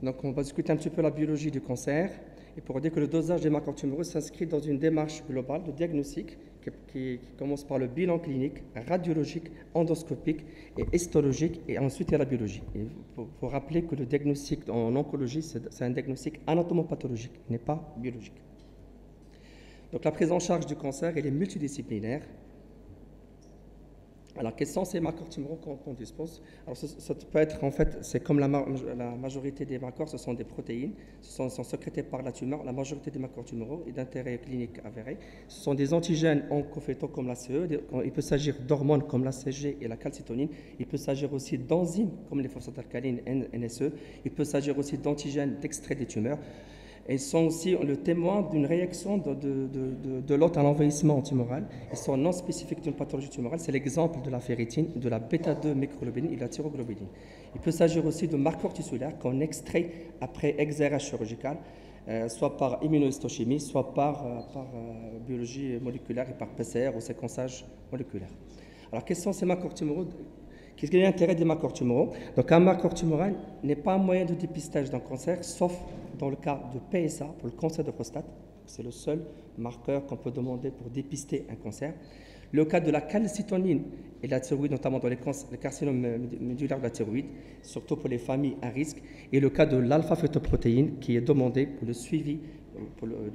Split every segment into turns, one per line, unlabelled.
Donc, on va discuter un petit peu la biologie du cancer et pour dire que le dosage des marqueurs tumoraux s'inscrit dans une démarche globale de diagnostic qui commence par le bilan clinique, radiologique, endoscopique et histologique, et ensuite il y a la biologie. Il faut rappeler que le diagnostic en oncologie, c'est un diagnostic anatomopathologique, il n'est pas biologique. Donc, la prise en charge du cancer, elle est multidisciplinaire. Alors, quels sont ces marqueurs tumoraux qu'on dispose? Alors, ça peut être, en fait, c'est comme la majorité des marqueurs, ce sont des protéines, sont sécrétés par la tumeur. La majorité des marqueurs tumoraux est d'intérêt clinique avéré. Ce sont des antigènes oncofétaux comme la CE. Il peut s'agir d'hormones comme l'ACG et la calcitonine. Il peut s'agir aussi d'enzymes comme les phosphatidylcholine NSE. Il peut s'agir aussi d'antigènes d'extrait des tumeurs. Ils sont aussi le témoin d'une réaction de l'hôte à l'envahissement tumoral. Ils sont non spécifiques d'une pathologie tumorale. C'est l'exemple de la ferritine, de la bêta-2 microglobuline et de la thyroglobuline. Il peut s'agir aussi de marqueurs tissulaires qu'on extrait après exérèse chirurgical, soit par immunohistochimie, soit par biologie moléculaire et par PCR ou séquençage moléculaire. Alors, quels sont ces marqueurs tumoraux? Qu'est-ce qu'il y a l'intérêt des marqueurs tumoraux? Donc, un marqueur tumoral n'est pas un moyen de dépistage d'un cancer, sauf dans le cas de PSA, pour le cancer de prostate. C'est le seul marqueur qu'on peut demander pour dépister un cancer. Le cas de la calcitonine et de la thyroïde, notamment dans les carcinomes médulaires de la thyroïde, surtout pour les familles à risque. Et le cas de l'alpha-fétoprotéine, qui est demandé pour le suivi, pour le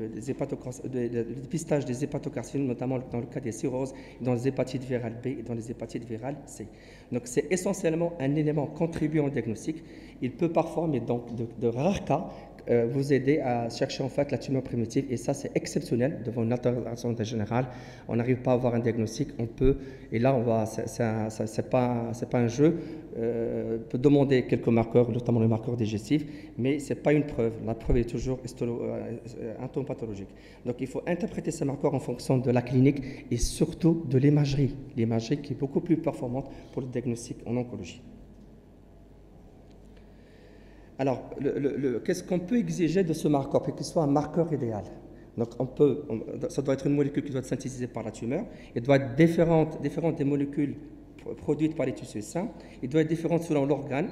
dépistage des hépatocarcinomes, notamment dans le cas des cirrhoses, dans les hépatites virales B et dans les hépatites virales C. Donc, c'est essentiellement un élément contribuant au diagnostic. Il peut parfois, mais dans de rares cas, vous aider à chercher en fait la tumeur primitive, et ça c'est exceptionnel devant une altération générale. On n'arrive pas à avoir un diagnostic, on peut, et là on va, c'est pas un jeu, on peut demander quelques marqueurs, notamment le marqueur digestif, mais c'est pas une preuve. La preuve est toujours anatomopathologique. Donc il faut interpréter ces marqueurs en fonction de la clinique et surtout de l'imagerie qui est beaucoup plus performante pour le diagnostic en oncologie. Alors, qu'est-ce qu'on peut exiger de ce marqueur pour qu'il soit un marqueur idéal? Donc, ça doit être une molécule qui doit être synthétisée par la tumeur. Elle doit être différente des molécules produites par les tissus sains. Il doit être différent selon l'organe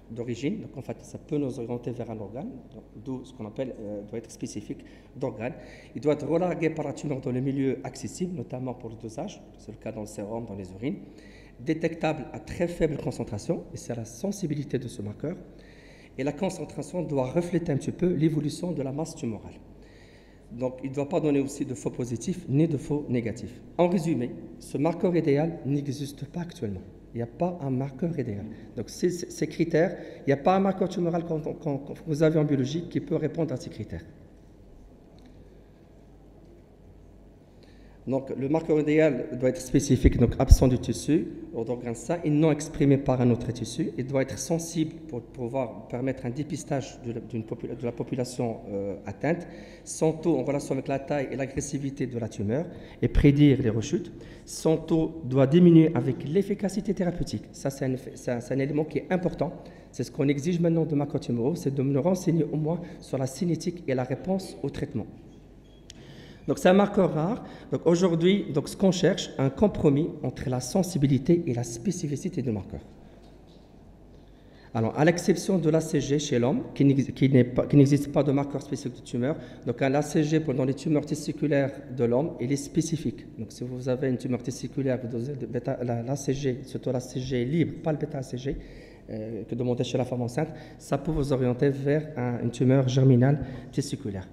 d'origine. Donc, en fait, ça peut nous orienter vers un organe, d'où ce qu'on appelle, doit être spécifique d'organe. Il doit être relargué par la tumeur dans le milieu accessible, notamment pour le dosage. C'est le cas dans le sérum, dans les urines. Détectable à très faible concentration, et c'est la sensibilité de ce marqueur. Et la concentration doit refléter un petit peu l'évolution de la masse tumorale. Donc, il ne doit pas donner aussi de faux positifs ni de faux négatifs. En résumé, ce marqueur idéal n'existe pas actuellement. Il n'y a pas un marqueur idéal. Donc, ces critères, il n'y a pas un marqueur tumoral quand vous avez en biologie qui peut répondre à ces critères. Donc, le marqueur idéal doit être spécifique, donc absent du tissu ou d'organes sains et non exprimé par un autre tissu. Il doit être sensible pour pouvoir permettre un dépistage de la population atteinte, son taux en relation avec la taille et l'agressivité de la tumeur et prédire les rechutes. Son taux doit diminuer avec l'efficacité thérapeutique. Ça, c'est un élément qui est important. C'est ce qu'on exige maintenant de marqueurs tumoraux, c'est de nous renseigner au moins sur la cinétique et la réponse au traitement. Donc, c'est un marqueur rare. Donc, aujourd'hui, ce qu'on cherche, un compromis entre la sensibilité et la spécificité du marqueur. Alors, à l'exception de l'ACG chez l'homme, qui n'existe pas de marqueur spécifique de tumeur, donc l'ACG dans les tumeurs testiculaires de l'homme, il est spécifique. Donc, si vous avez une tumeur testiculaire, vous dosez l'ACG, surtout l'ACG libre, pas le bêta-ACG, que demandez chez la femme enceinte, ça peut vous orienter vers une tumeur germinale testiculaire.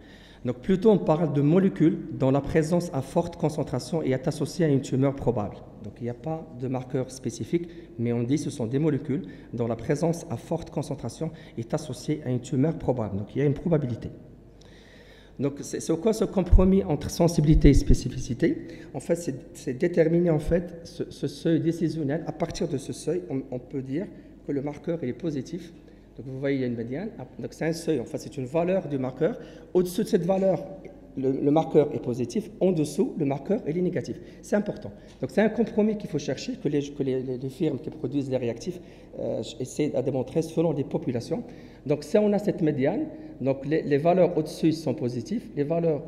Donc, plutôt, on parle de molécules dont la présence à forte concentration est associée à une tumeur probable. Donc, il n'y a pas de marqueur spécifique, mais on dit que ce sont des molécules dont la présence à forte concentration est associée à une tumeur probable. Donc, il y a une probabilité. Donc, c'est quoi ce compromis entre sensibilité et spécificité? En fait, c'est déterminer en fait, ce seuil décisionnel. À partir de ce seuil, on peut dire que le marqueur est positif. Donc, vous voyez, il y a une médiane. Donc, c'est un seuil. En fait, c'est une valeur du marqueur. Au-dessus de cette valeur, le marqueur est positif. En dessous, le marqueur est négatif. C'est important. Donc, c'est un compromis qu'il faut chercher, que les firmes qui produisent les réactifs essaient de démontrer selon les populations. Donc, si on a cette médiane, donc les valeurs au-dessus sont positives, les valeurs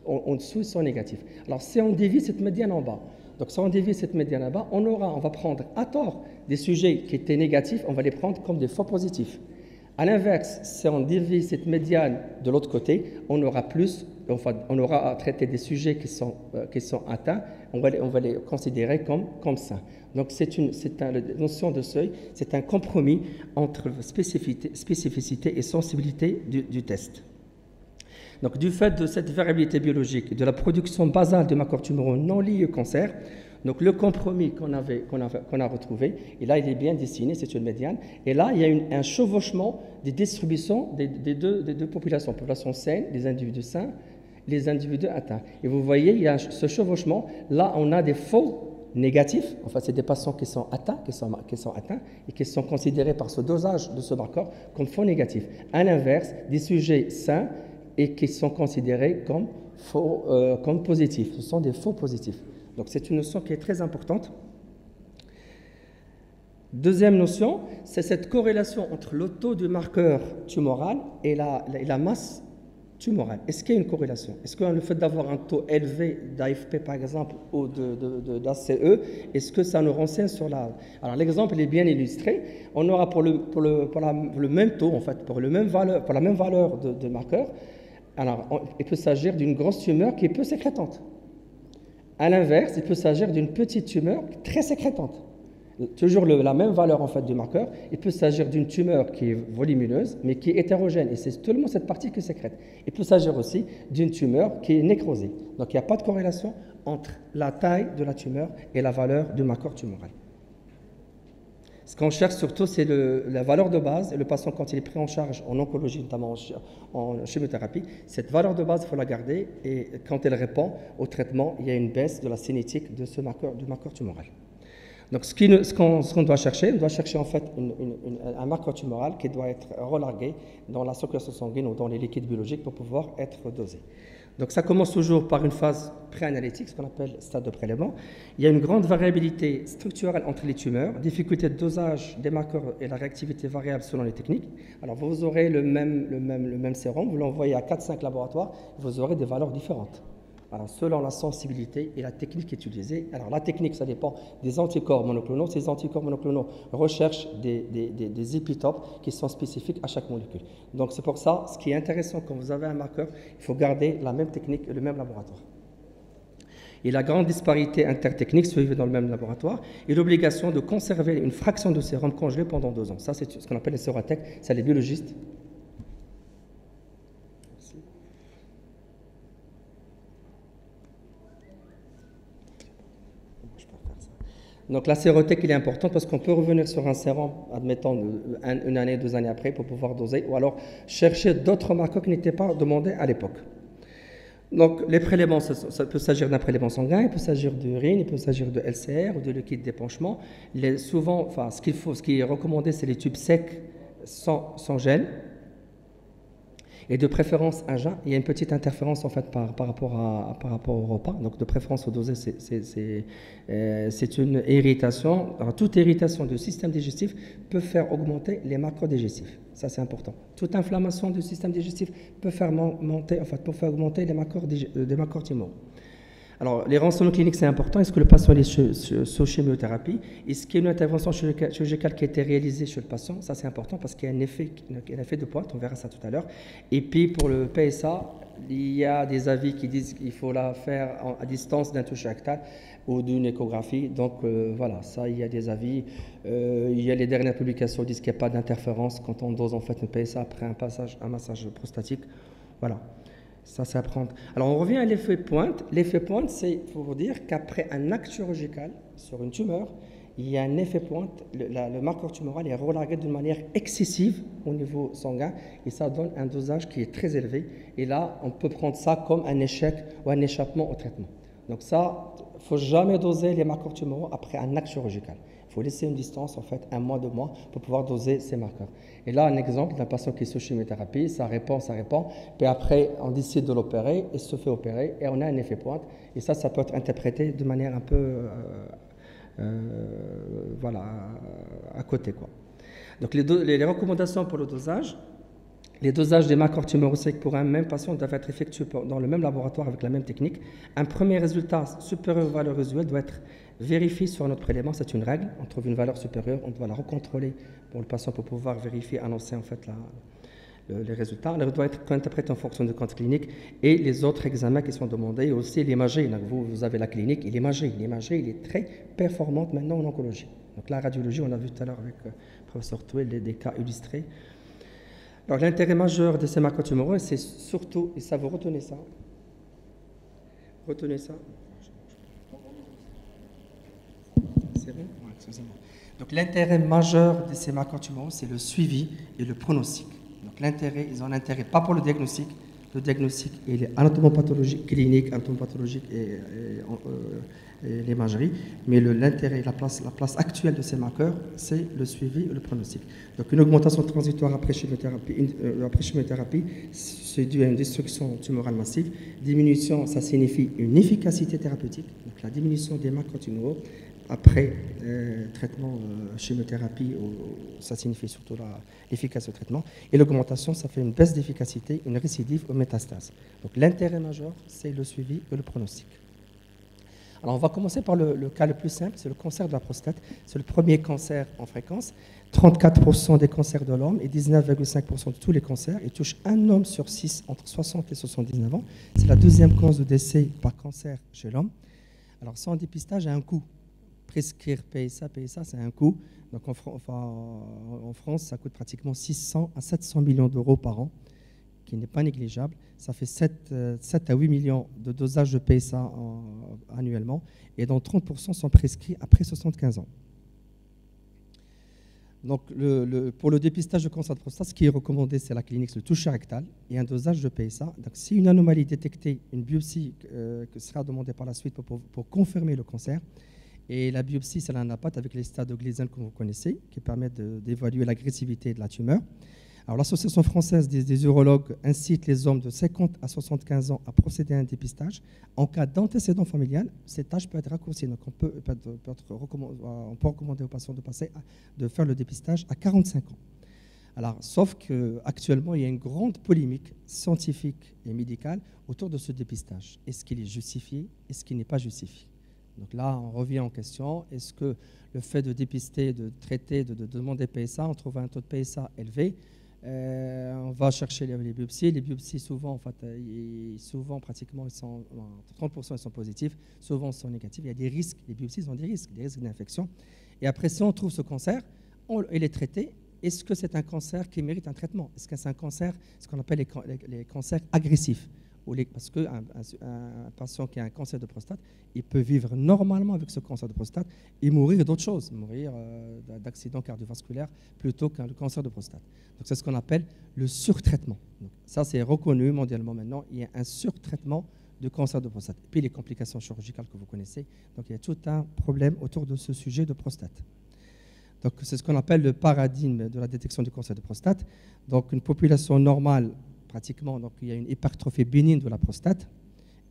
en dessous sont négatives. Alors, si on dévie cette médiane en bas, donc si on dévie cette médiane en bas, on va prendre à tort des sujets qui étaient négatifs, on va les prendre comme des faux positifs. À l'inverse, si on divise cette médiane de l'autre côté, on aura plus, enfin, on aura à traiter des sujets qui sont atteints, on va les considérer comme sains. Donc la notion de seuil, c'est un compromis entre spécificité et sensibilité du test. Donc du fait de cette variabilité biologique, de la production basale de marqueurs tumoraux non liés au cancer, donc le compromis qu'on a retrouvé, et là il est bien dessiné, c'est une médiane, et là il y a un chevauchement des distributions des deux populations, population saine, les individus sains, les individus atteints. Et vous voyez, il y a ce chevauchement, là on a des faux négatifs, enfin c'est des patients qui sont atteints et qui sont considérés par ce dosage de ce marqueur comme faux négatifs. À l'inverse, des sujets sains et qui sont considérés comme positifs, ce sont des faux positifs. Donc c'est une notion qui est très importante. Deuxième notion, c'est cette corrélation entre le taux du marqueur tumoral et la masse tumorale. Est-ce qu'il y a une corrélation? Est-ce que le fait d'avoir un taux élevé d'AFP par exemple ou d'ACE, est-ce que ça nous renseigne sur la... Alors l'exemple est bien illustré. On aura pour le même taux, en fait, pour la même valeur de marqueur, alors il peut s'agir d'une grosse tumeur qui est peu sécrétante. À l'inverse, il peut s'agir d'une petite tumeur très sécrétante. Toujours la même valeur en fait du marqueur. Il peut s'agir d'une tumeur qui est volumineuse, mais qui est hétérogène, et c'est seulement cette partie qui sécrète. Il peut s'agir aussi d'une tumeur qui est nécrosée. Donc il n'y a pas de corrélation entre la taille de la tumeur et la valeur du marqueur tumoral. Ce qu'on cherche surtout, c'est la valeur de base, et le patient, quand il est pris en charge en oncologie, notamment en chimiothérapie, cette valeur de base, il faut la garder, et quand elle répond au traitement, il y a une baisse de la cinétique de du marqueur tumoral. Donc, ce qu'on doit chercher, on doit chercher en fait un marqueur tumoral qui doit être relargué dans la circulation sanguine ou dans les liquides biologiques pour pouvoir être dosé. Donc, ça commence toujours par une phase préanalytique, ce qu'on appelle stade de prélèvement. Il y a une grande variabilité structurelle entre les tumeurs, difficulté de dosage des marqueurs et la réactivité variable selon les techniques. Alors, vous aurez le même sérum, vous l'envoyez à 4-5 laboratoires, vous aurez des valeurs différentes. Alors, selon la sensibilité et la technique utilisée. Alors, la technique, ça dépend des anticorps monoclonaux. Ces anticorps monoclonaux recherchent des épitopes qui sont spécifiques à chaque molécule. Donc, c'est pour ça, ce qui est intéressant quand vous avez un marqueur, il faut garder la même technique et le même laboratoire. Et la grande disparité intertechnique suivie dans le même laboratoire et l'obligation de conserver une fraction de sérum congelé pendant 2 ans. Ça, c'est ce qu'on appelle les sérothèques. C'est les biologistes. Donc la sérothèque, il est importante parce qu'on peut revenir sur un sérum, admettons une année, 2 années après, pour pouvoir doser, ou alors chercher d'autres marqueurs qui n'étaient pas demandés à l'époque. Donc les prélèvements, ça peut s'agir d'un prélèvement sanguin, il peut s'agir d'urine, il peut s'agir de LCR ou de liquide d'épanchement. Souvent, enfin, ce qui est recommandé, c'est les tubes secs sans gel. Et de préférence à jeun, il y a une petite interférence en fait par rapport au repas. Donc de préférence au dosé, c'est une irritation. Alors, toute irritation du système digestif peut faire augmenter les marqueurs digestifs. Ça c'est important. Toute inflammation du système digestif peut faire augmenter les marqueurs tumoraux. Alors, les renseignements cliniques, c'est important. Est-ce que le patient est sous chimiothérapie? Est-ce qu'il y a une intervention chirurgicale qui a été réalisée chez le patient? Ça, c'est important parce qu'il y a un effet de pointe. On verra ça tout à l'heure. Et puis, pour le PSA, il y a des avis qui disent qu'il faut la faire à distance d'un toucher rectal ou d'une échographie. Donc, voilà, ça, il y a des avis. Il y a les dernières publications qui disent qu'il n'y a pas d'interférence quand on dose en fait un PSA après un massage prostatique. Voilà. Ça, c'est à prendre. Alors, on revient à l'effet pointe. L'effet pointe, c'est pour vous dire qu'après un acte chirurgical sur une tumeur, il y a un effet pointe. Le marqueur tumoral est relargué d'une manière excessive au niveau sanguin et ça donne un dosage qui est très élevé. Et là, on peut prendre ça comme un échec ou un échappement au traitement. Donc ça, il ne faut jamais doser les marqueurs tumoraux après un acte chirurgical. Il faut laisser une distance, en fait, 1 mois, 2 mois, pour pouvoir doser ces marqueurs. Et là, un exemple d'un patient qui est sous chimiothérapie, ça répond, puis après, on décide de l'opérer, il se fait opérer, et on a un effet pointe. Et ça peut être interprété de manière un peu, à côté, quoi. Donc, les recommandations pour le dosage. Les dosages des marqueurs tumoraux pour un même patient doivent être effectués dans le même laboratoire avec la même technique. Un premier résultat supérieur aux valeurs usuelles doit être vérifier sur notre prélèvement, c'est une règle. On trouve une valeur supérieure, on doit la recontrôler pour le patient pour pouvoir vérifier, annoncer en fait les résultats. Elle doit être interprétée en fonction du compte clinique et les autres examens qui sont demandés, et aussi l'imagerie. Vous avez la clinique et l'imagerie. L'imagerie, il est très performante maintenant en oncologie. Donc la radiologie, on a vu tout à l'heure avec le professeur Touel des cas illustrés. Alors l'intérêt majeur de ces marqueurs tumoraux, c'est surtout, et ça vous retenez ça, c'est bon? Ouais, excusez-moi. Donc l'intérêt majeur de ces marqueurs tumoraux, c'est le suivi et le pronostic. Donc l'intérêt, ils ont un intérêt pas pour le diagnostic. Le diagnostic, il est anatomopathologique, clinique, anatomopathologique et l'imagerie, mais l'intérêt, la place actuelle de ces marqueurs, c'est le suivi et le pronostic. Donc une augmentation transitoire après chimiothérapie, c'est dû à une destruction tumorale massive. Diminution, ça signifie une efficacité thérapeutique, donc la diminution des marqueurs tumoraux. Après traitement chimiothérapie, ça signifie surtout l'efficacité du traitement. Et l'augmentation, ça fait une baisse d'efficacité, une récidive aux métastases. Donc l'intérêt majeur, c'est le suivi et le pronostic. Alors on va commencer par le cas le plus simple, c'est le cancer de la prostate. C'est le premier cancer en fréquence. 34% des cancers de l'homme et 19,5% de tous les cancers. Il touche un homme sur 6 entre 60 et 79 ans. C'est la deuxième cause de décès par cancer chez l'homme. Alors son dépistage a un coût. Prescrire PSA, c'est un coût. Donc en France, ça coûte pratiquement 600 à 700 millions d'euros par an, qui n'est pas négligeable. Ça fait 7 à 8 millions de dosages de PSA annuellement, et dont 30% sont prescrits après 75 ans. Donc pour le dépistage de cancer de prostate, ce qui est recommandé, c'est la clinique, le toucher rectal et un dosage de PSA. Donc si une anomalie est détectée, une biopsie sera demandée par la suite pour confirmer le cancer. Et la biopsie, c'est l'anapathe avec les stades de Gleason que vous connaissez, qui permettent d'évaluer l'agressivité de la tumeur. Alors, l'Association française des urologues incite les hommes de 50 à 75 ans à procéder à un dépistage. En cas d'antécédent familial, cet âge peut être raccourci. Donc, on peut recommander aux patients de faire le dépistage à 45 ans. Alors, sauf qu'actuellement, il y a une grande polémique scientifique et médicale autour de ce dépistage. Est-ce qu'il est justifié? Est-ce qu'il n'est pas justifié? Donc là, on revient en question. Est-ce que le fait de dépister, de traiter, de demander PSA, on trouve un taux de PSA élevé? On va chercher les biopsies. Les biopsies, souvent, en fait, pratiquement, 30% ils sont positifs, souvent ils sont négatifs. Il y a des risques. Les biopsies ont des risques d'infection. Et après, si on trouve ce cancer, il est traité. Est-ce que c'est un cancer qui mérite un traitement? Est-ce que c'est un cancer, ce qu'on appelle les cancers agressifs? Parce qu'un patient qui a un cancer de prostate, il peut vivre normalement avec ce cancer de prostate et mourir d'autres choses, mourir d'accidents cardiovasculaires plutôt qu'un cancer de prostate. Donc c'est ce qu'on appelle le surtraitement. Donc, ça, c'est reconnu mondialement maintenant. Il y a un surtraitement de cancer de prostate. Et puis les complications chirurgicales que vous connaissez. Donc il y a tout un problème autour de ce sujet de prostate. Donc c'est ce qu'on appelle le paradigme de la détection du cancer de prostate. Donc une population normale, pratiquement, donc il y a une hypertrophie bénigne de la prostate,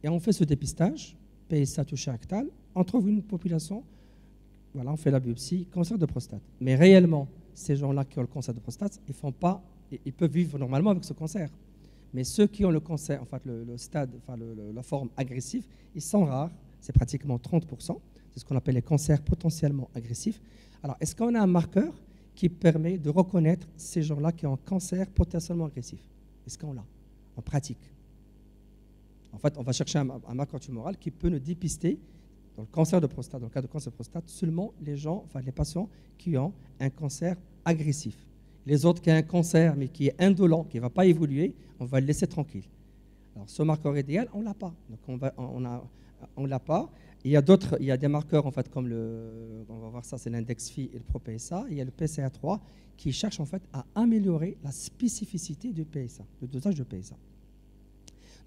et on fait ce dépistage, PSA toucher rectal, on trouve une population, voilà, on fait la biopsie, cancer de prostate. Mais réellement, ces gens-là qui ont le cancer de prostate, ils peuvent vivre normalement avec ce cancer. Mais ceux qui ont le cancer, en fait, le stade, enfin, la forme agressive, ils sont rares, c'est pratiquement 30%, c'est ce qu'on appelle les cancers potentiellement agressifs. Alors, est-ce qu'on a un marqueur qui permet de reconnaître ces gens-là qui ont un cancer potentiellement agressif? Est-ce qu'on l'a en pratique? En fait, on va chercher un marqueur tumoral qui peut nous dépister dans le cancer de prostate, dans le cas de cancer de prostate, seulement les patients qui ont un cancer agressif. Les autres qui ont un cancer mais qui est indolent, qui ne va pas évoluer, on va le laisser tranquille. Alors, ce marqueur idéal, on ne l'a pas. Donc, on l'a pas. Il y a des marqueurs en fait comme on va voir ça, c'est l'index Phi et le ProPSA. Il y a le PCA3 qui cherche en fait à améliorer la spécificité du PSA, le dosage de PSA.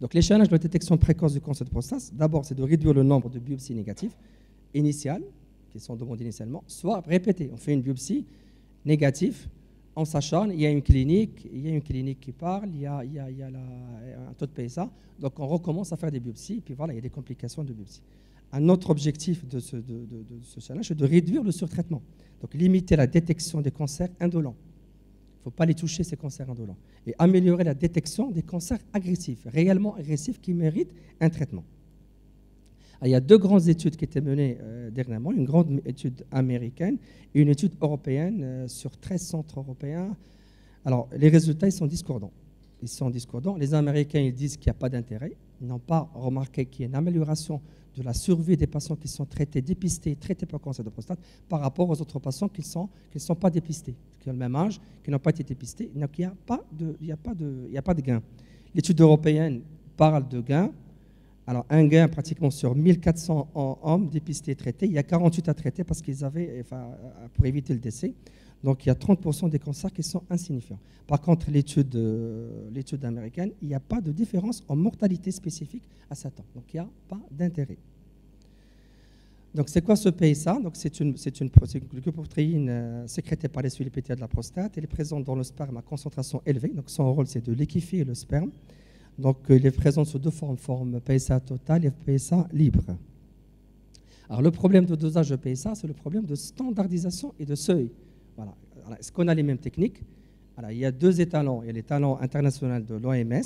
Donc les challenges de détection précoce du cancer de prostate, d'abord c'est de réduire le nombre de biopsies négatives initiales qui sont demandées initialement, soit répéter. On fait une biopsie négative, on s'acharne, il y a une clinique qui parle, il y a un taux de PSA, donc on recommence à faire des biopsies, et puis voilà, il y a des complications de biopsie. Un autre objectif de ce challenge, c'est de réduire le surtraitement. Donc, limiter la détection des cancers indolents. Il ne faut pas les toucher, ces cancers indolents. Et améliorer la détection des cancers agressifs, réellement agressifs, qui méritent un traitement. Il y a deux grandes études qui étaient menées dernièrement, une grande étude américaine et une étude européenne sur 13 centres européens. Alors, les résultats, ils sont discordants. Ils sont discordants. Les Américains, ils disent qu'il n'y a pas d'intérêt. Ils n'ont pas remarqué qu'il y a une amélioration de la survie des patients qui sont traités, dépistés, traités pour cancer de prostate par rapport aux autres patients qui ne sont pas dépistés, qui ont le même âge, qui n'ont pas été dépistés. Donc, il n'y a pas de gain. L'étude européenne parle de gain. Alors, un gain pratiquement sur 1400 hommes dépistés et traités. Il y a 48 à traiter parce qu'ils avaient, pour éviter le décès. Donc, il y a 30% des cancers qui sont insignifiants. Par contre, l'étude américaine, il n'y a pas de différence en mortalité spécifique à 7 ans. Donc, il n'y a pas d'intérêt. Donc, c'est quoi ce PSA? Donc, c'est une glycoprotéine sécrétée par les cellules épithéliales de la prostate. Elle est présente dans le sperme à concentration élevée. Donc, son rôle, c'est de liquéfier le sperme. Donc, il est présent sous deux formes PSA total et PSA libre. Alors, le problème de dosage de PSA, c'est le problème de standardisation et de seuil. Voilà. Est-ce qu'on a les mêmes techniques? Alors, il y a deux étalons. Il y a l'étalon international de l'OMS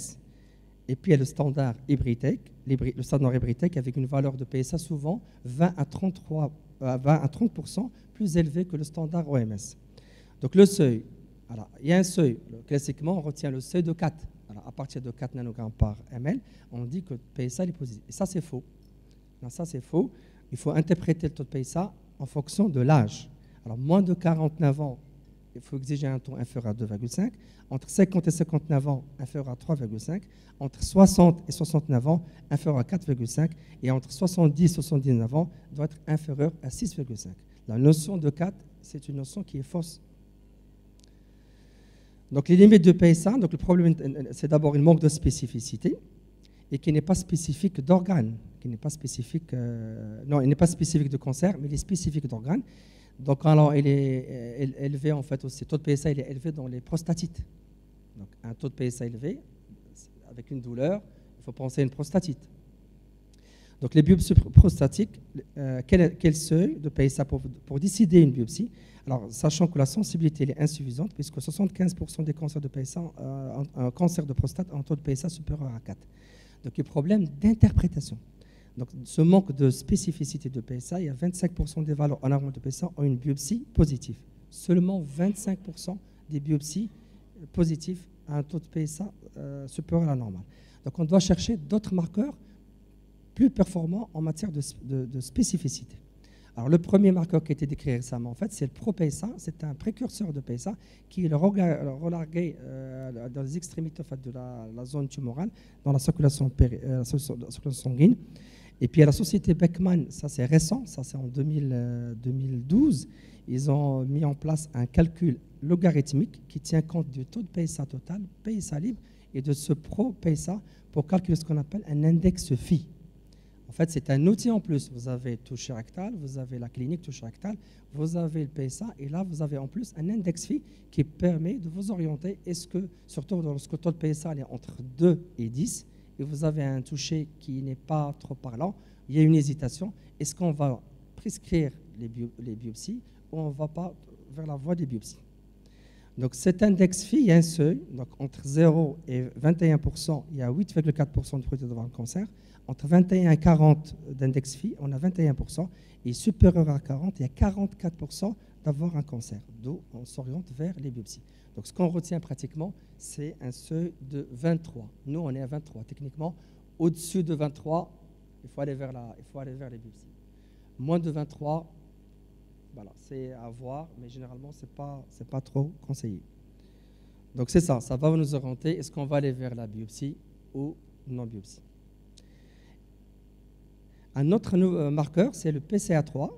et puis il y a le standard Hybritech, le standard Hybritech avec une valeur de PSA souvent 20 à 30% plus élevée que le standard OMS. Donc, le seuil. Alors, il y a un seuil. Classiquement, on retient le seuil de 4. Alors, à partir de 4 nanogrammes par ml, on dit que le PSA est positif. Et ça, c'est faux. Non, ça, c'est faux. Il faut interpréter le taux de PSA en fonction de l'âge. Alors, moins de 49 ans, il faut exiger un taux inférieur à 2,5. Entre 50 et 59 ans, inférieur à 3,5. Entre 60 et 69 ans, inférieur à 4,5. Et entre 70 et 79 ans, doit être inférieur à 6,5. La notion de 4, c'est une notion qui est fausse. Donc, les limites de PSA, donc le problème, c'est d'abord une manque de spécificité et qui n'est pas spécifique d'organes, qui n'est pas spécifique, non, il n'est pas spécifique de cancer, mais il est spécifique d'organes. Donc, alors, il est élevé, en fait, aussi. Le taux de PSA, il est élevé dans les prostatites. Donc, un taux de PSA élevé, avec une douleur, il faut penser à une prostatite. Donc, les biopsies prostatiques, quel seuil de PSA pour décider une biopsie? Alors, sachant que la sensibilité est insuffisante, puisque 75% des cancers de PSA, un cancer de prostate a un taux de PSA supérieur à 4. Donc, il y a un problème d'interprétation. Donc, ce manque de spécificité de PSA, il y a 25% des valeurs en amont de PSA ont une biopsie positive. Seulement 25% des biopsies positives à un taux de PSA supérieur à la normale. Donc, on doit chercher d'autres marqueurs plus performants en matière de spécificité. Alors, le premier marqueur qui a été décrit récemment, en fait, c'est le pro-PSA. C'est un précurseur de PSA qui est relargué dans les extrémités en fait, de la zone tumorale, dans la circulation sanguine. Et puis, à la société Beckman, ça c'est récent, ça c'est en 2012, ils ont mis en place un calcul logarithmique qui tient compte du taux de PSA total, PSA libre, et de ce pro-PSA pour calculer ce qu'on appelle un index phi. En fait, c'est un outil en plus. Vous avez toucher rectal, vous avez la clinique toucher rectal, vous avez le PSA, et là, vous avez en plus un index phi qui permet de vous orienter. Est-ce que, surtout lorsque le taux de PSA est entre 2 et 10, et vous avez un toucher qui n'est pas trop parlant, il y a une hésitation. Est-ce qu'on va prescrire les biopsies ou on ne va pas vers la voie des biopsies? Donc cet index phi, il y a un seuil. Donc entre 0 et 21%, il y a 8,4% de probabilité d'avoir un cancer. Entre 21 et 40 d'index phi, on a 21%. Et supérieur à 40, il y a 44% d'avoir un cancer. D'où on s'oriente vers les biopsies. Donc, ce qu'on retient pratiquement, c'est un seuil de 23. Nous, on est à 23. Techniquement, au-dessus de 23, il faut aller vers les biopsies. Moins de 23, voilà, c'est à voir, mais généralement, ce n'est pas trop conseillé. Donc, c'est ça. Ça va nous orienter. Est-ce qu'on va aller vers la biopsie ou non-biopsie? Un autre marqueur, c'est le PCA3,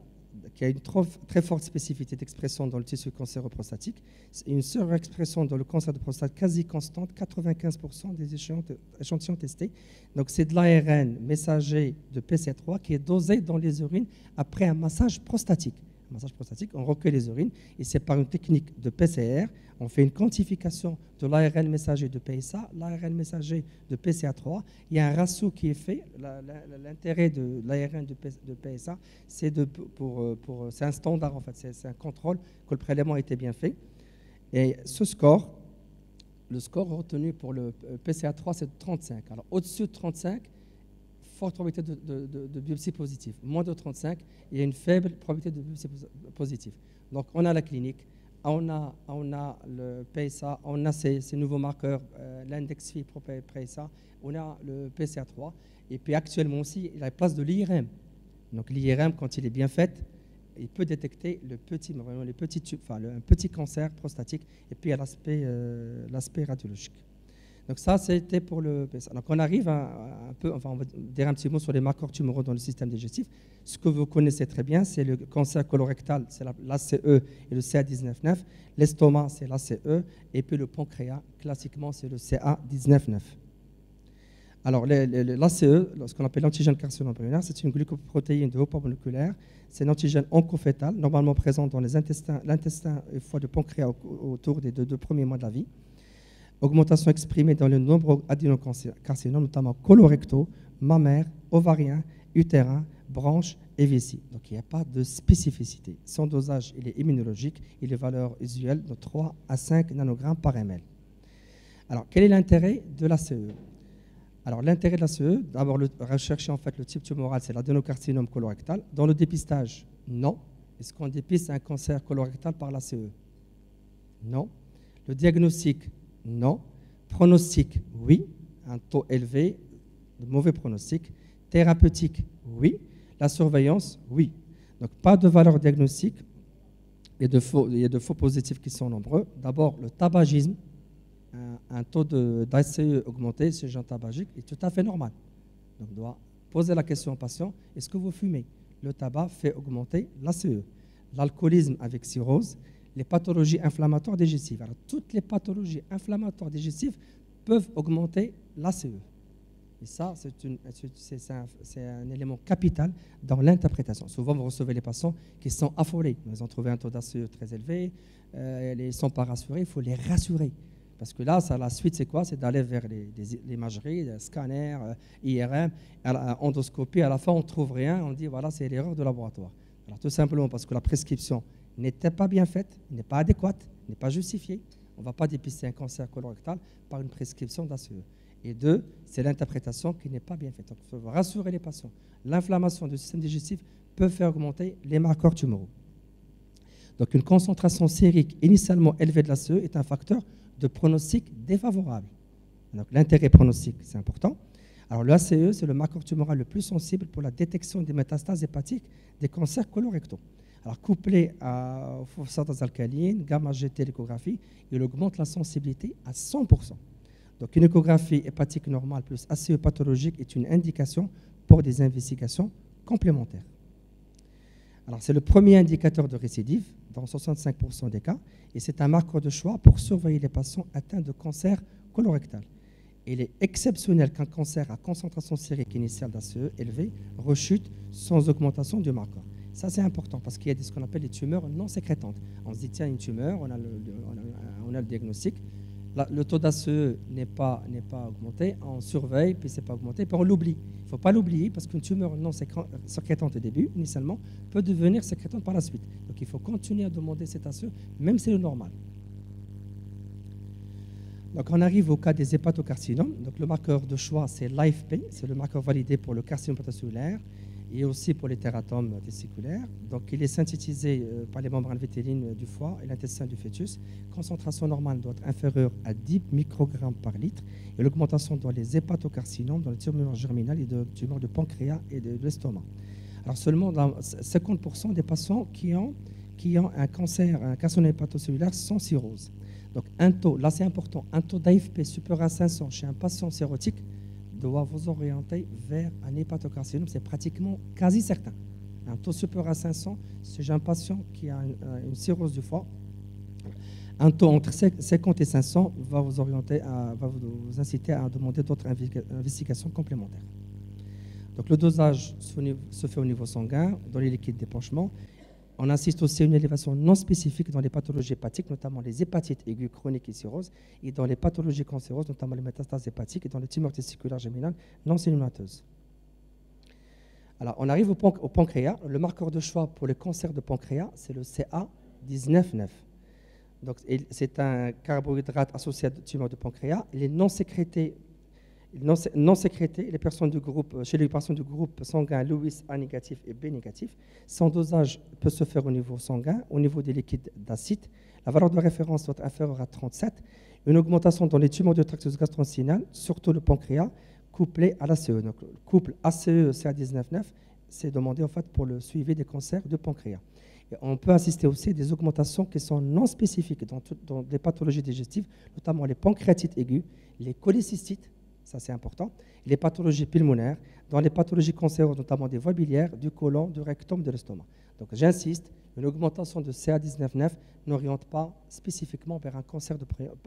qui a une très forte spécificité d'expression dans le tissu cancéreux prostatique. C'est une surexpression dans le cancer de prostate quasi constante, 95% des échantillons testés. Donc, c'est de l'ARN messager de PCA3 qui est dosé dans les urines après un massage prostatique. Massage prostatique, on recueille les urines et c'est par une technique de PCR, on fait une quantification de l'ARN messager de PSA, l'ARN messager de PCA3. Il y a un ratio qui est fait. L'intérêt de l'ARN de PSA, c'est un standard en fait, c'est un contrôle que le prélèvement a été bien fait. Et ce score, le score retenu pour le PCA3, c'est de 35. Alors au-dessus de 35, forte probabilité de biopsie positive. Moins de 35, il y a une faible probabilité de biopsie positive. Donc, on a la clinique, on a le PSA, on a ces nouveaux marqueurs, l'index FI pour PSA, on a le PCA3, et puis actuellement aussi, il y a la place de l'IRM. Donc, l'IRM, quand il est bien fait, il peut détecter le petit, vraiment les petits tubes, enfin, un petit cancer prostatique, et puis il y a l'aspect radiologique. Donc ça, c'était pour le PSA. Donc on arrive un peu, enfin on va dire un petit mot sur les marqueurs tumoraux dans le système digestif. Ce que vous connaissez très bien, c'est le cancer colorectal, c'est l'ACE et le CA19-9. L'estomac, c'est l'ACE. Et puis le pancréas, classiquement, c'est le CA19-9. Alors l'ACE, ce qu'on appelle l'antigène carcinome pulmonaire, c'est une glucoprotéine de haut poids moléculaire. C'est un antigène oncofétal, normalement présent dans l'intestin et foie du pancréas autour des deux premiers mois de la vie. Augmentation exprimée dans le nombre adénocarcinomes, notamment colorectaux, mammaires, ovariens, utérins, branches et vessie. Donc il n'y a pas de spécificité. Son dosage, il est immunologique et les valeurs usuelles de 3 à 5 nanogrammes par ml. Alors quel est l'intérêt de l'ACE? Alors l'intérêt de l'ACE, d'abord rechercher en fait le type tumoral, c'est l'adénocarcinome colorectal. Dans le dépistage, non. Est-ce qu'on dépiste un cancer colorectal par l'ACE? Non. Le diagnostic, non. Pronostic, oui. Un taux élevé, de mauvais pronostic. Thérapeutique, oui. La surveillance, oui. Donc, pas de valeur diagnostique. Il y a de faux positifs qui sont nombreux. D'abord, le tabagisme. Un taux d'ACE augmenté chez les gens tabagiques est tout à fait normal. Donc, on doit poser la question au patient, est-ce que vous fumez? Le tabac fait augmenter l'ACE. L'alcoolisme avec cirrhose, les pathologies inflammatoires digestives. Alors, toutes les pathologies inflammatoires digestives peuvent augmenter l'ACE. Et ça, c'est un élément capital dans l'interprétation. Souvent, vous recevez les patients qui sont affolés. Ils ont trouvé un taux d'ACE très élevé, ils ne sont pas rassurés, il faut les rassurer. Parce que là, la suite, c'est quoi? C'est d'aller vers l'imagerie, scanner, IRM, endoscopie. À la fin, on ne trouve rien. On dit, voilà, c'est l'erreur de laboratoire. Alors, tout simplement parce que la prescription n'était pas bien faite, n'est pas adéquate, n'est pas justifiée. On ne va pas dépister un cancer colorectal par une prescription d'ACE. Et deux, c'est l'interprétation qui n'est pas bien faite. Donc, il faut rassurer les patients. L'inflammation du système digestif peut faire augmenter les marqueurs tumoraux. Donc, une concentration sérique initialement élevée de l'ACE est un facteur de pronostic défavorable. Donc, l'intérêt pronostic, c'est important. Alors, l'ACE, c'est le marqueur tumoral le plus sensible pour la détection des métastases hépatiques des cancers colorectaux. Alors, couplé aux phosphatase alcaline, gamma-GT, l'échographie, il augmente la sensibilité à 100%. Donc, une échographie hépatique normale plus ACE pathologique est une indication pour des investigations complémentaires. Alors, c'est le premier indicateur de récidive dans 65% des cas et c'est un marqueur de choix pour surveiller les patients atteints de cancer colorectal. Il est exceptionnel qu'un cancer à concentration sérique initiale d'ACE élevée rechute sans augmentation du marqueur. Ça, c'est important parce qu'il y a ce qu'on appelle les tumeurs non sécrétantes. On se dit, tiens, une tumeur, on a le diagnostic. Le taux d'ACE n'est pas augmenté, on surveille, puis ce n'est pas augmenté, puis on l'oublie. Il ne faut pas l'oublier parce qu'une tumeur non sécrétante au début, initialement, peut devenir sécrétante par la suite. Donc il faut continuer à demander cet ACE, même si c'est le normal. Donc on arrive au cas des hépatocarcinomes. Donc le marqueur de choix, c'est l'AFP, c'est le marqueur validé pour le carcinome hépatocellulaire et aussi pour les tératomes testiculaires. Donc il est synthétisé par les membranes vitellines du foie et l'intestin du fœtus. Concentration normale doit être inférieure à 10 microgrammes par litre et l'augmentation dans les hépatocarcinomes, dans les tumeurs germinales et de tumeurs de pancréas et de l'estomac. Alors seulement dans 50% des patients qui ont un cancer, un carcinome hépatocellulaire sans cirrhose. Donc un taux, là c'est important, un taux d'AFP supérieur à 500 chez un patient cirrhotique doit vous orienter vers un hépatocarcinome, c'est pratiquement quasi certain. Un taux supérieur à 500 chez un patient qui a une cirrhose du foie. Un taux entre 50 et 500 va vous inciter à demander d'autres investigations complémentaires. Donc le dosage se fait au niveau sanguin, dans les liquides d'épanchement. On insiste aussi à une élévation non spécifique dans les pathologies hépatiques, notamment les hépatites aiguës chroniques et cirrhose, et dans les pathologies cancéreuses, notamment les métastases hépatiques et dans les tumeurs testiculaires germinales non sédimenteuses. Alors, on arrive au pancréas. Le marqueur de choix pour le cancer de pancréas, c'est le CA19-9. Donc, c'est un carbohydrate associé à des tumeurs de pancréas. Il est non sécrété non sécrétés, les personnes du groupe, chez les personnes du groupe sanguin Lewis A négatif et B négatif. Son dosage peut se faire au niveau sanguin, au niveau des liquides d'acide. La valeur de référence doit être inférieure à 37. Une augmentation dans les tumeurs de tractus gastro-intestinal, surtout le pancréas, couplé à l'ACE. Donc, le couple ACE-CA19-9, c'est demandé en fait pour le suivi des cancers du pancréas. Et on peut assister aussi à des augmentations qui sont non spécifiques dans des pathologies digestives, notamment les pancréatites aiguës, les cholécystites, ça c'est important, les pathologies pulmonaires, dans les pathologies cancéreuses, notamment des voies biliaires, du côlon, du rectum, de l'estomac. Donc j'insiste, une augmentation de CA19-9 n'oriente pas spécifiquement vers un cancer de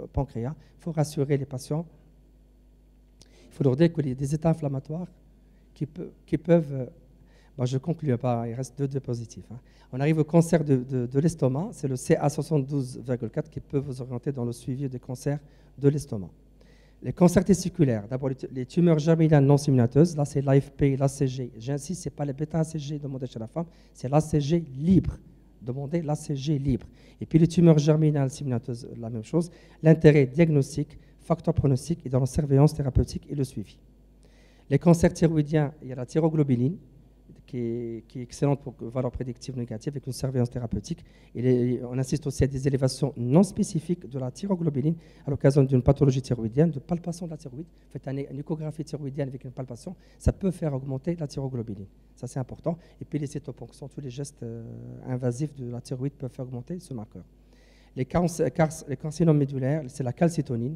pancréas. Il faut rassurer les patients. Il faut leur dire qu'il y a des états inflammatoires qui peuvent... je conclue pas, il reste deux positifs. Hein. On arrive au cancer de l'estomac, c'est le CA72,4 qui peut vous orienter dans le suivi des cancers de l'estomac. Les cancers testiculaires, d'abord les tumeurs germinales non séminateuses, là c'est l'AFP, l'ACG. J'insiste, ce n'est pas les bêta-ACG demandés chez la femme, c'est l'ACG libre. Demandez l'ACG libre. Et puis les tumeurs germinales séminateuses, la même chose. L'intérêt diagnostique, facteur pronostic et dans la surveillance thérapeutique et le suivi. Les cancers thyroïdiens, il y a la thyroglobuline, qui est excellente pour valeur prédictive négative avec une surveillance thérapeutique. On assiste aussi à des élévations non spécifiques de la thyroglobuline à l'occasion d'une pathologie thyroïdienne, de palpation de la thyroïde. Faites une échographie thyroïdienne avec une palpation, ça peut faire augmenter la thyroglobuline. Ça, c'est important. Et puis les cétoponctions, tous les gestes invasifs de la thyroïde peuvent faire augmenter ce marqueur. Les carcinomes médulaires, c'est la calcitonine.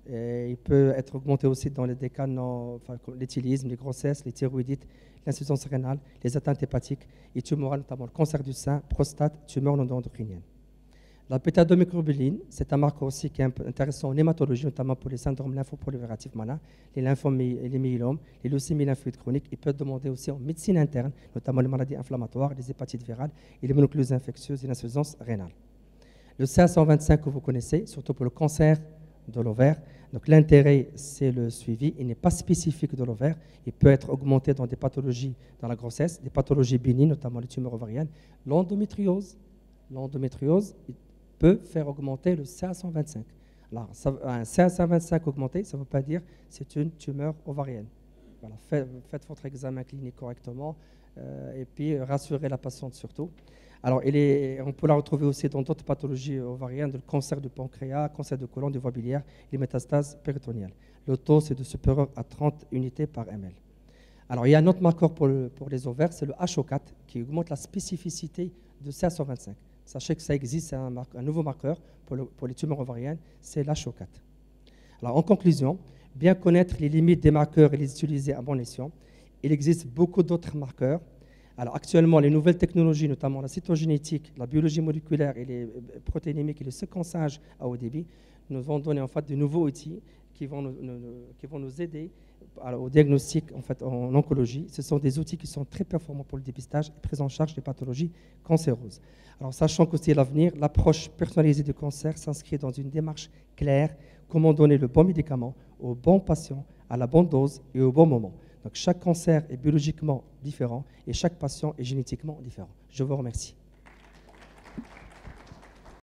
Et il peut être augmenté aussi dans les cas l'éthylisme, les grossesses, les thyroïdites, l'insuffisance rénale, les atteintes hépatiques et tumorales, notamment le cancer du sein, prostate, tumeurs non endocriniennes. La bêta-2-microglobulines, c'est un marqueur aussi qui est intéressant en hématologie, notamment pour les syndromes lymphoprolifératifs malins, les lymphomes et les myélomes, les leucémies lymphoïdes chroniques. Il peut être demandé aussi en médecine interne, notamment les maladies inflammatoires, les hépatites virales et les mononucléoses infectieuses et l'insuffisance rénale. Le CA125 que vous connaissez, surtout pour le cancer de l'ovaire. Donc l'intérêt, c'est le suivi. Il n'est pas spécifique de l'ovaire. Il peut être augmenté dans des pathologies dans la grossesse, des pathologies bénignes, notamment les tumeurs ovariennes. L'endométriose peut faire augmenter le CA125. Alors, un CA125 augmenté, ça ne veut pas dire que c'est une tumeur ovarienne. Voilà, faites votre examen clinique correctement et puis rassurez la patiente surtout. Alors, on peut la retrouver aussi dans d'autres pathologies ovariennes, le cancer du pancréas, cancer du côlon, des voies biliaires, les métastases péritonéales. Le taux, c'est de supérieur à 30 unités par ml. Alors, il y a un autre marqueur pour les ovaires, c'est le HO4, qui augmente la spécificité de CA125. Sachez que ça existe, c'est un nouveau marqueur pour les tumeurs ovariennes, c'est l'HO4. Alors, en conclusion, bien connaître les limites des marqueurs et les utiliser à bon escient. Il existe beaucoup d'autres marqueurs. Alors actuellement, les nouvelles technologies, notamment la cytogénétique, la biologie moléculaire et les protéinémiques et le séquençage à haut débit, nous vont donner en fait de nouveaux outils qui vont nous aider au diagnostic en oncologie. Ce sont des outils qui sont très performants pour le dépistage et prise en charge des pathologies cancéreuses. Alors sachant qu'aussi à l'avenir, l'approche personnalisée du cancer s'inscrit dans une démarche claire, comment donner le bon médicament au bon patient, à la bonne dose et au bon moment. Donc chaque cancer est biologiquement différent et chaque patient est génétiquement différent. Je vous remercie.